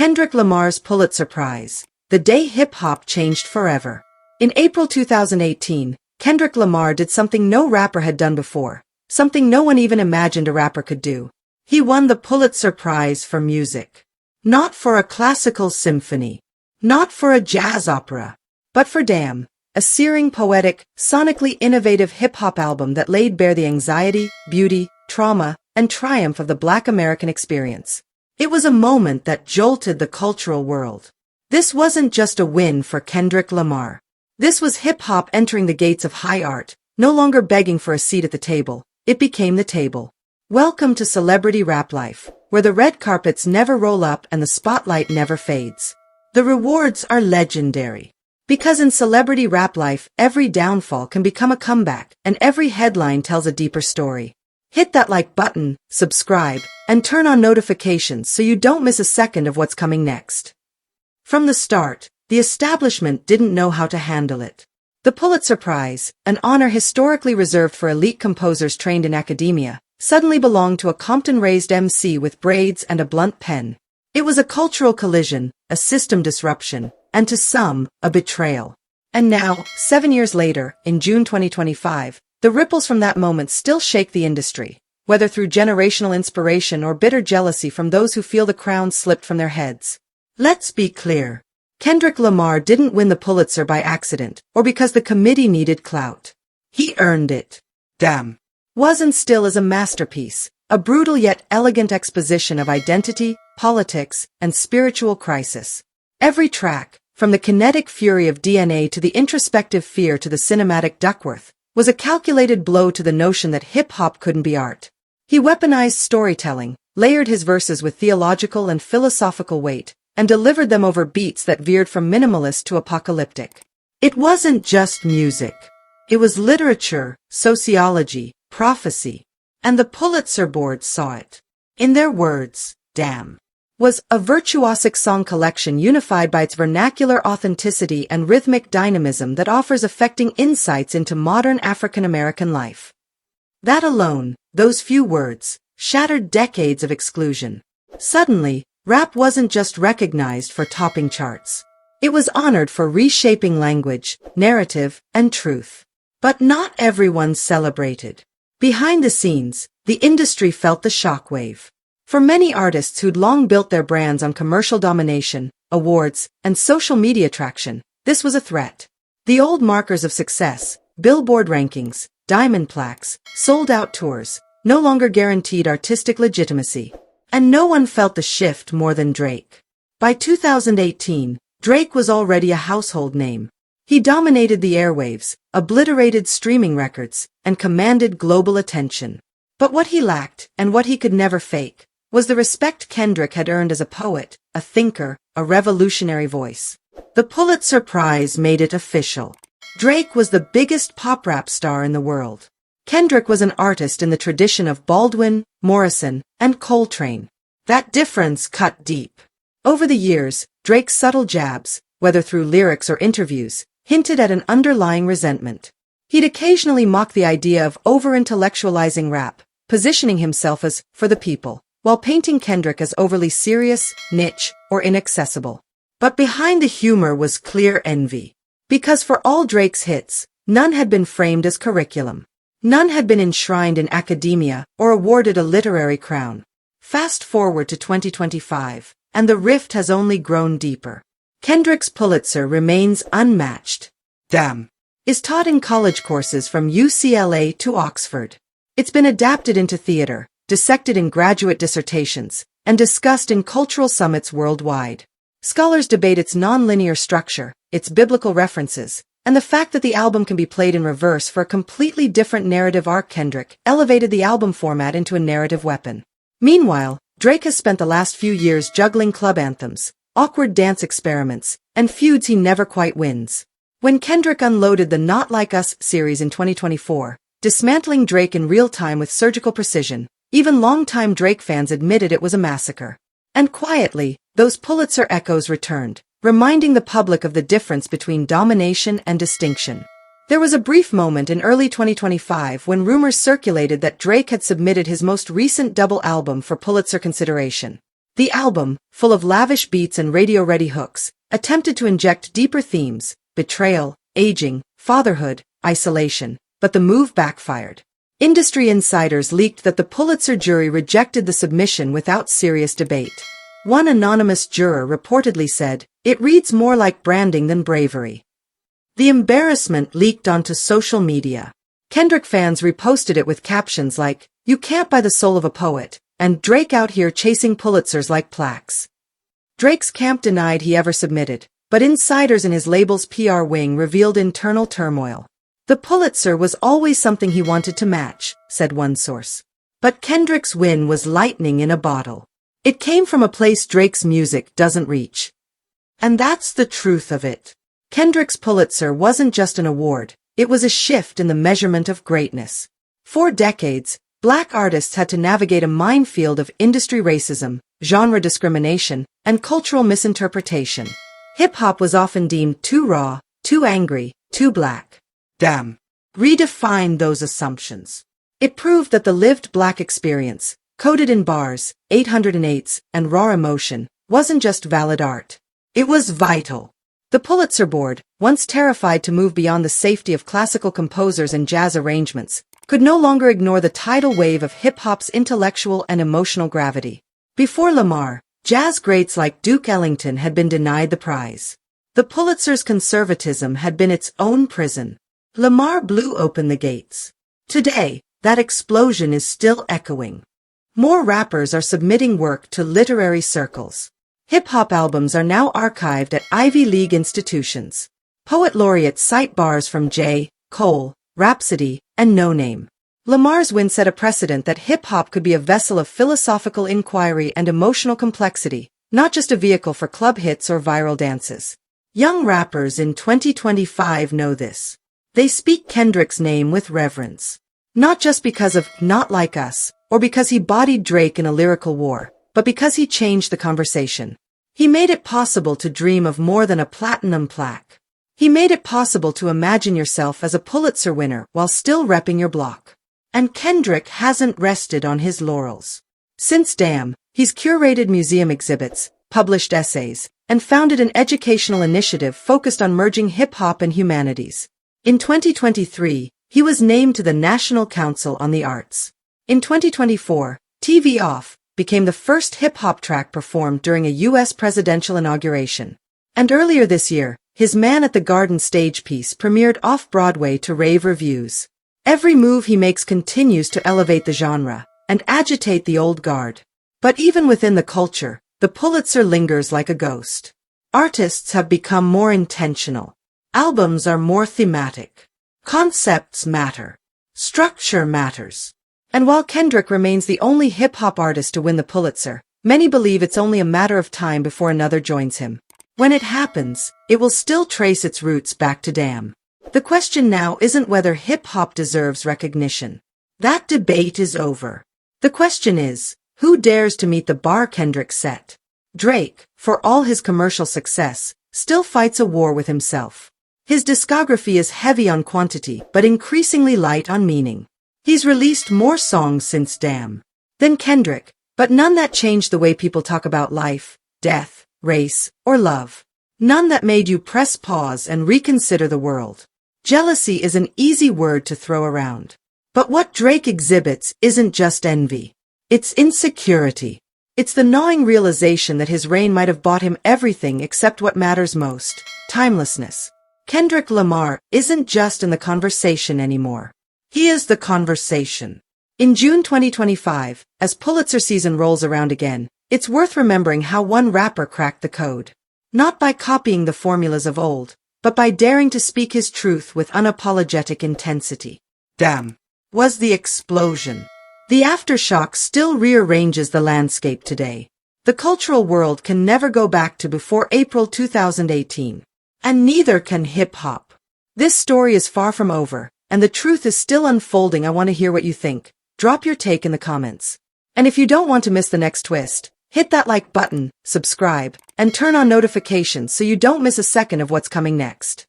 Kendrick Lamar's Pulitzer Prize, the day hip-hop changed forever. In April 2018, Kendrick Lamar did something no rapper had done before, something no one even imagined a rapper could do. He won the Pulitzer Prize for music. Not for a classical symphony, not for a jazz opera, but for Damn, a searing, poetic, sonically innovative hip-hop album that laid bare the anxiety, beauty, trauma, and triumph of the Black American experience. It was a moment that jolted the cultural world. This wasn't just a win for Kendrick Lamar. This was hip-hop entering the gates of high art, no longer begging for a seat at the table. It became the table. Welcome to celebrity rap life, where the red carpets never roll up and the spotlight never fades. The rewards are legendary. Because in celebrity rap life, every downfall can become a comeback, and every headline tells a deeper story. Hit that like button, subscribe, and turn on notifications so you don't miss a second of what's coming next. From the start, the establishment didn't know how to handle it. The Pulitzer Prize, an honor historically reserved for elite composers trained in academia, suddenly belonged to a Compton-raised MC with braids and a blunt pen. It was a cultural collision, a system disruption, and to some, a betrayal. And now, 7 years later, in June 2025, the ripples from that moment still shake the industry, whether through generational inspiration or bitter jealousy from those who feel the crown slipped from their heads. Let's be clear. Kendrick Lamar didn't win the Pulitzer by accident, or because the committee needed clout. He earned it. Damn. Was and still is a masterpiece, a brutal yet elegant exposition of identity, politics, and spiritual crisis. Every track, from the kinetic fury of DNA to the introspective fear to the cinematic Duckworth, was a calculated blow to the notion that hip-hop couldn't be art. He weaponized storytelling, layered his verses with theological and philosophical weight, and delivered them over beats that veered from minimalist to apocalyptic. It wasn't just music. It was literature, sociology, prophecy. And the Pulitzer board saw it. In their words, Damn was a virtuosic song collection unified by its vernacular authenticity and rhythmic dynamism that offers affecting insights into modern African American life. That alone, those few words, shattered decades of exclusion. Suddenly, rap wasn't just recognized for topping charts. It was honored for reshaping language, narrative, and truth. But not everyone celebrated. Behind the scenes, the industry felt the shockwave. For many artists who'd long built their brands on commercial domination, awards, and social media traction, this was a threat. The old markers of success, Billboard rankings, diamond plaques, sold-out tours, no longer guaranteed artistic legitimacy. And no one felt the shift more than Drake. By 2018, Drake was already a household name. He dominated the airwaves, obliterated streaming records, and commanded global attention. But what he lacked, and what he could never fake, was the respect Kendrick had earned as a poet, a thinker, a revolutionary voice. The Pulitzer Prize made it official. Drake was the biggest pop rap star in the world. Kendrick was an artist in the tradition of Baldwin, Morrison, and Coltrane. That difference cut deep. Over the years, Drake's subtle jabs, whether through lyrics or interviews, hinted at an underlying resentment. He'd occasionally mock the idea of over-intellectualizing rap, positioning himself as for the people, while painting Kendrick as overly serious, niche, or inaccessible. But behind the humor was clear envy. Because for all Drake's hits, none had been framed as curriculum. None had been enshrined in academia or awarded a literary crown. Fast forward to 2025, and the rift has only grown deeper. Kendrick's Pulitzer remains unmatched. Damn is taught in college courses from UCLA to Oxford. It's been adapted into theater, dissected in graduate dissertations, and discussed in cultural summits worldwide. Scholars debate its non-linear structure, its biblical references, and the fact that the album can be played in reverse for a completely different narrative arc. Kendrick elevated the album format into a narrative weapon. Meanwhile, Drake has spent the last few years juggling club anthems, awkward dance experiments, and feuds he never quite wins. When Kendrick unloaded the Not Like Us series in 2024, dismantling Drake in real time with surgical precision, even longtime Drake fans admitted it was a massacre. And quietly, those Pulitzer echoes returned, reminding the public of the difference between domination and distinction. There was a brief moment in early 2025 when rumors circulated that Drake had submitted his most recent double album for Pulitzer consideration. The album, full of lavish beats and radio-ready hooks, attempted to inject deeper themes: betrayal, aging, fatherhood, isolation, but the move backfired. Industry insiders leaked that the Pulitzer jury rejected the submission without serious debate. One anonymous juror reportedly said, "It reads more like branding than bravery." The embarrassment leaked onto social media. Kendrick fans reposted it with captions like, "You can't buy the soul of a poet," and "Drake out here chasing Pulitzers like plaques." Drake's camp denied he ever submitted, but insiders in his label's PR wing revealed internal turmoil. "The Pulitzer was always something he wanted to match," said one source. But Kendrick's win was lightning in a bottle. It came from a place Drake's music doesn't reach. And that's the truth of it. Kendrick's Pulitzer wasn't just an award, it was a shift in the measurement of greatness. For decades, Black artists had to navigate a minefield of industry racism, genre discrimination, and cultural misinterpretation. Hip-hop was often deemed too raw, too angry, too black. Damn. Redefined those assumptions. It proved that the lived Black experience, coded in bars, 808s, and raw emotion, wasn't just valid art. It was vital. The Pulitzer Board, once terrified to move beyond the safety of classical composers and jazz arrangements, could no longer ignore the tidal wave of hip-hop's intellectual and emotional gravity. Before Lamar, jazz greats like Duke Ellington had been denied the prize. The Pulitzer's conservatism had been its own prison. Lamar blew open the gates. Today, that explosion is still echoing. More rappers are submitting work to literary circles. Hip-hop albums are now archived at Ivy League institutions. Poet laureates cite bars from J. Cole, Rhapsody, and No Name. Lamar's win set a precedent that hip-hop could be a vessel of philosophical inquiry and emotional complexity, not just a vehicle for club hits or viral dances. Young rappers in 2025 know this. They speak Kendrick's name with reverence. Not just because of Not Like Us, or because he bodied Drake in a lyrical war, but because he changed the conversation. He made it possible to dream of more than a platinum plaque. He made it possible to imagine yourself as a Pulitzer winner while still repping your block. And Kendrick hasn't rested on his laurels. Since Damn, he's curated museum exhibits, published essays, and founded an educational initiative focused on merging hip-hop and humanities. In 2023, he was named to the National Council on the Arts. In 2024, TV Off became the first hip-hop track performed during a U.S. presidential inauguration. And earlier this year, his Man at the Garden stage piece premiered off-Broadway to rave reviews. Every move he makes continues to elevate the genre and agitate the old guard. But even within the culture, the Pulitzer lingers like a ghost. Artists have become more intentional. Albums are more thematic. Concepts matter. Structure matters. And while Kendrick remains the only hip-hop artist to win the Pulitzer, many believe it's only a matter of time before another joins him. When it happens, it will still trace its roots back to Damn. The question now isn't whether hip-hop deserves recognition. That debate is over. The question is, who dares to meet the bar Kendrick set? Drake, for all his commercial success, still fights a war with himself. His discography is heavy on quantity but increasingly light on meaning. He's released more songs since Damn than Kendrick, but none that changed the way people talk about life, death, race, or love. None that made you press pause and reconsider the world. Jealousy is an easy word to throw around. But what Drake exhibits isn't just envy. It's insecurity. It's the gnawing realization that his reign might have bought him everything except what matters most: timelessness. Kendrick Lamar isn't just in the conversation anymore. He is the conversation. In June 2025, as Pulitzer season rolls around again, it's worth remembering how one rapper cracked the code. Not by copying the formulas of old, but by daring to speak his truth with unapologetic intensity. Damn was the explosion. The aftershock still rearranges the landscape today. The cultural world can never go back to before April 2018. And neither can hip-hop. This story is far from over, and the truth is still unfolding. I want to hear what you think. Drop your take in the comments. And if you don't want to miss the next twist, hit that like button, subscribe, and turn on notifications so you don't miss a second of what's coming next.